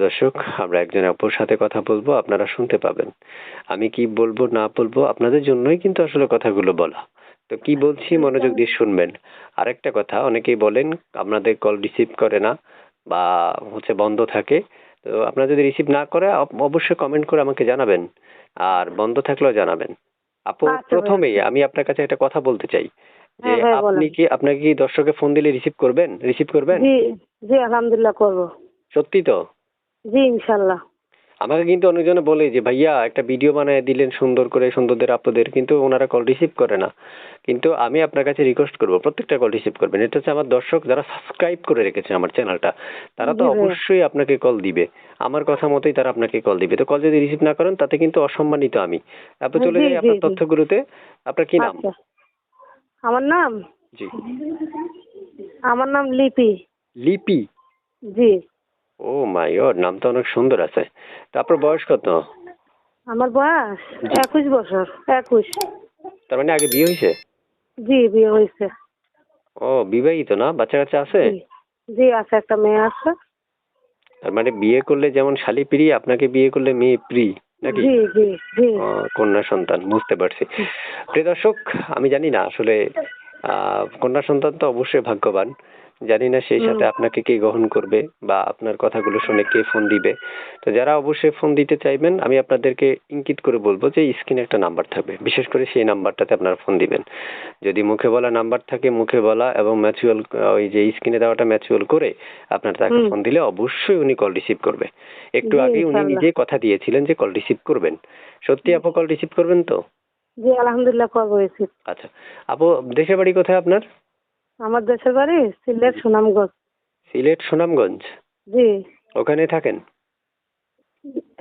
দর্শক, আমরা একজন আপুর সাথে কথা বলবো, আপনারা শুনতে পাবেন। আমি কি বলবো না বলবো আপনাদের জন্যই কিন্তু আসলে কথাগুলো বলা। তো কি বলছি মনোযোগ দিয়ে শুনবেন। আরেকটা কথা, অনেকেই বলেন আপনাদের কল রিসিভ করে না বা বন্ধ থাকে। তো আপনারা যদি রিসিভ না করে অবশ্যই কমেন্ট করে আমাকে জানাবেন, আর বন্ধ থাকলেও জানাবেন। আপু, আচ্ছা ভাইয়া। প্রথমেই আমি আপনার কাছে একটা কথা বলতে চাই যে হ্যাঁ ভাইয়া বলেন। আপনাকে কি দর্শকে ফোন দিলে রিসিভ করবেন? জি, জি আলহামদুলিল্লাহ করব। সত্যি তো? জি ইনশাল্লাহ। আমাকে কিন্তু অনেকজনে বলে যে ভাইয়া একটা ভিডিও বানায় দিলেন সুন্দর করে সুন্দরদের আপুদের, কিন্তু ওনারা কল রিসিভ করে না। কিন্তু আমি আপনার কাছে রিকোয়েস্ট করবো প্রত্যেকটা কল রিসিভ করবেন। এটা হচ্ছে আমার দর্শক যারা সাবস্ক্রাইব করে রেখেছে আমার চ্যানেলটা, তারা তো জি ভাইয়া। অবশ্যই আপনাকে কল দিবে। আমার কথা মতোই তারা আপনাকে কল দিবে। তো কল যদি রিসিভ না করেন তাতে কিন্তু অসম্মানিত আমি। তারপর চলে জি যাই জি আপনার জি। তথ্যগুলোতে। আপনার কি নাম? আচ্ছা, আমার নাম জি। আমার নাম লিপি। লিপি? জি। ও মাই গড, নামটা অনেক সুন্দর আছে। তারপর বয়স কত? আমার বয়স জি। 21 বছর। 21। তার মানে আগে বিয়ে হয়েছে? জি বিয়ে হয়েছে। ও, বিবাহিত না? বাচ্চা কাচ্চা আছে? জি, জি আছে, একটা মেয়ে আছে। তার মানে বিয়ে করলে যেমন শালি প্রি, আপনাকে বিয়ে করলে মেয়ে প্রি, নাকি? জি জি জি। কন্যা সন্তান, বুঝতে পারছি। প্রিয় দর্শক, আমি জানি না আসলে কন্যা সন্তান তো অবশ্যই ভাগ্যবান। জানি না সেই হুম। সাথে আপনাকে কে গ্রহণ করবে বা আপনার কথাগুলো শুনে কে ফোন দিবে। তো যারা অবশ্যই ফোন দিতে চাইবেন, আমি আপনাদেরকে ইঙ্গিত করে বলবো যে স্ক্রিনে একটা নাম্বার থাকবে, বিশেষ করে সেই নাম্বারটাতে আপনারা ফোন দিবেন। যদি মুখে বলা নাম্বার থাকে, মুখে বলা এবং ম্যাচুয়াল, ওই যে স্ক্রিনে দেওয়াটা ম্যাচুয়াল করে আপনারা তাকে হুম। ফোন দিলে অবশ্যই উনি কল রিসিভ করবে। একটু জি আগেই উনি ইনশাল্লাহ। নিজেই কথা দিয়েছিলেন যে কল রিসিভ করবেন। সত্যি আপু কল রিসিভ করবেন তো? জি আলহামদুলিল্লাহ করবো রিসিভ। আচ্ছা। আপু, দেশের বাড়ি কোথায় আপনার? আমার দেশের বাড়ি সিলেট জি। সুনামগঞ্জ। সিলেট সুনামগঞ্জ? জি। ওখানে থাকেন?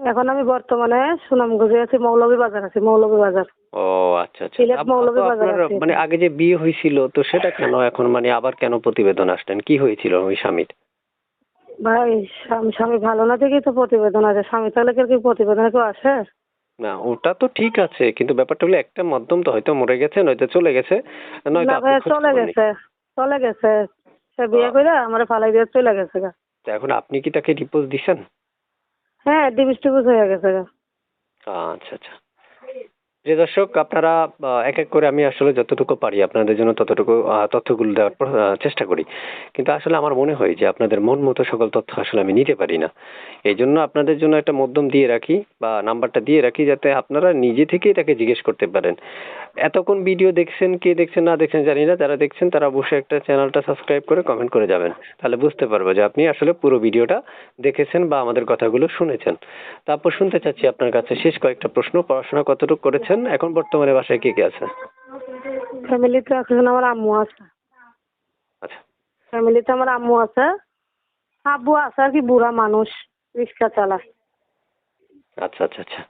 এখন আমি বর্তমানে সুনামগঞ্জে আছি, মৌলভীবাজার আছি, মৌলভীবাজার। ও আচ্ছা আচ্ছা। সিলেট আপু, মৌলভীবাজার আপনার আছি মানে এখন। আগে যে বিয়ে হয়েছিল তো সেটা কেন এখন মানে আবার কেন প্রতিবেদন আসলেন? কি হয়েছিল ওই স্বামীর? ভাই, স্বামী ভালো না দেখেই তো প্রতিবেদন আছে। স্বামী থাকলে কি প্রতিবেদনে কেউ আসে? না, ওটা তো ঠিক আছে, কিন্তু ব্যাপারটা হলো একটা মাধ্যম তো, হয়তো মরে গেছে, নয়তো চলে গেছে, নয়তো না আপনি ভাই, খোঁজ চলে খবর নেই। গেছে। চলে গেছে। সে বিয়ে আহ, করে আমার ফালাই দিয়ে চলে গেছে গা। তো এখন আপনি কি তাকে ডিভোর্স দিছেন? হ্যাঁ, ডিভোর্স টিভোর্স হয়ে গেছে গা। আচ্ছা আচ্ছা। যে দর্শক, আপনারা এক এক করে, আমি আসলে যতটুকু পারি আপনাদের জন্য ততটুকু তথ্যগুলো দেওয়ার চেষ্টা করি। কিন্তু আসলে আমার মনে হয় যে আপনাদের মন মতো সকল তথ্য আসলে আমি নিতে পারি না। এই জন্য আপনাদের জন্য একটা মধ্যম দিয়ে রাখি বা নাম্বারটা দিয়ে রাখি, যাতে আপনারা নিজে থেকেই তাকে জিজ্ঞেস করতে পারেন। এতক্ষণ ভিডিও দেখছেন, কে দেখছেন না দেখছেন জানি না, যারা দেখছেন তারা অবশ্যই একটা চ্যানেলটা সাবস্ক্রাইব করে কমেন্ট করে যাবেন। তাহলে বুঝতে পারবো যে আপনি আসলে পুরো ভিডিওটা দেখেছেন বা আমাদের কথাগুলো শুনেছেন। তারপর শুনতে চাচ্ছি আপনার কাছে শেষ কয়েকটা প্রশ্ন। পড়াশোনা কতটুকু করেছেন? এখন বর্তমানে বাসায় কে কে আছে? ফ্যামিলিতে আছে, আমার আম্মু আছে। আচ্ছা ফ্যামিলিতে আমার আম্মু আছে, আব্বু আছে আর কি, বুড়া মানুষ, রিক্সা চালায়। আচ্ছা আচ্ছা আচ্ছা।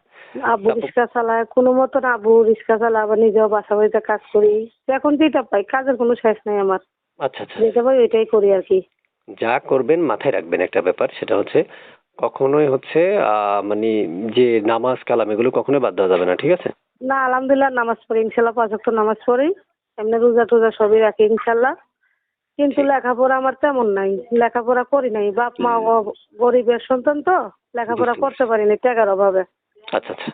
আব্বু তারপর রিক্সা চালায় কোনো মতন, আব্বু রিক্সা চালায়, আবার নিজেও বাসা বাড়িতে কাজ করি। এখন যেটা পাই, কাজের কোনো শেষ নাই আমার। আচ্ছা আচ্ছা। যেটা পাই ওইটাই করি আর কি। যা করবেন মাথায় রাখবেন একটা ব্যাপার, সেটা হচ্ছে কখনোই মানে যে নামাজ কালাম এগুলো কখনোই বাদ দেওয়া যাবে না, ঠিক আছে? না আলহামদুলিল্লাহ নামাজ পড়ি ইনশাল্লাহ, 5 ওয়াক্ত নামাজ পড়ি। এমনি রোজা টোজা সবই রাখি ইনশাল্লাহ। কিন্তু ঠিক। লেখাপড়া আমার তেমন নাই, লেখাপড়া করি নাই। বাপ মা গরিবের সন্তান তো, লেখাপড়া বুঝতে করতে পারছি। পারিনি টাকার অভাবে। আচ্ছা আচ্ছা।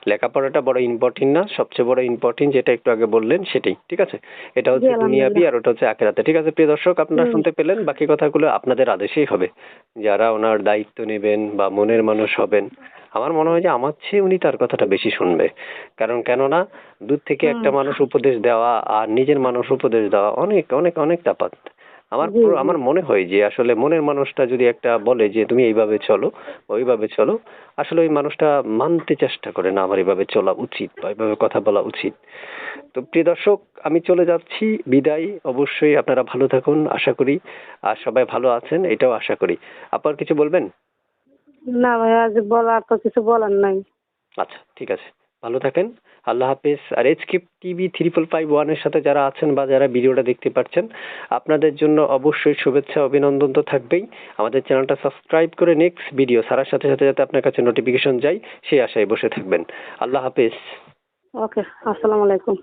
লেখাপড়াটা বড় ইম্পর্টেন্ট না, সবচেয়ে বড় ইম্পর্টেন্ট যেটা একটু আগে বললেন সেটাই, ঠিক আছে? এটা জি হচ্ছে দুনিয়াবি আলহামদুলিল্লাহ। আর ওটা হচ্ছে আখেরাতে, ঠিক আছে? প্রিয় দর্শক, আপনারা হুম। শুনতে পেলেন, বাকি কথাগুলো আপনাদের আদেশেই হবে। যারা ওনার দায়িত্ব নেবেন বা মনের মানুষ হবেন, আমার মনে হয় যে আমার চেয়ে উনি তার কথাটা বেশি শুনবে। কারণ কেননা দূর থেকে হুম। একটা মানুষ উপদেশ দেওয়া আর নিজের মানুষ উপদেশ দেওয়া অনেক অনেক অনেক তফাৎ। জি জি। আমার মনে হয় যে আসলে মনের মানুষটা যদি একটা বলে যে তুমি এইভাবে চলো, ওইভাবে চলো, আসলে ওই মানুষটা মানতে চেষ্টা করে না আমার এভাবে চলা উচিত বা এভাবে কথা বলা উচিত। তো প্রিয় দর্শক, আমি চলে যাচ্ছি, বিদায়। অবশ্যই আপনারা ভালো থাকুন আশা করি, আর সবাই ভালো আছেন এটাও আশা করি। আপনার কিছু বলবেন? না ভাই, আজ বলার তো কিছু বলার নাই। আচ্ছা ঠিক আছে, ভালো থাকেন। আল্লাহ হাফেজ। আর এইচকে টিভি 3551 এর সাথে যারা আছেন বা যারা ভিডিওটা দেখতে পাচ্ছেন, আপনাদের জন্য অবশ্যই শুভেচ্ছা অভিনন্দন তো থাকবেই। আমাদের চ্যানেলটা সাবস্ক্রাইব করে নেক্সট ভিডিও ছাড়ার সাথে সাথে যাতে আপনার কাছে নোটিফিকেশন যায় সেই আশায় বসে থাকবেন। আল্লাহ হাফেজ। ওকে, আসসালামু আলাইকুম।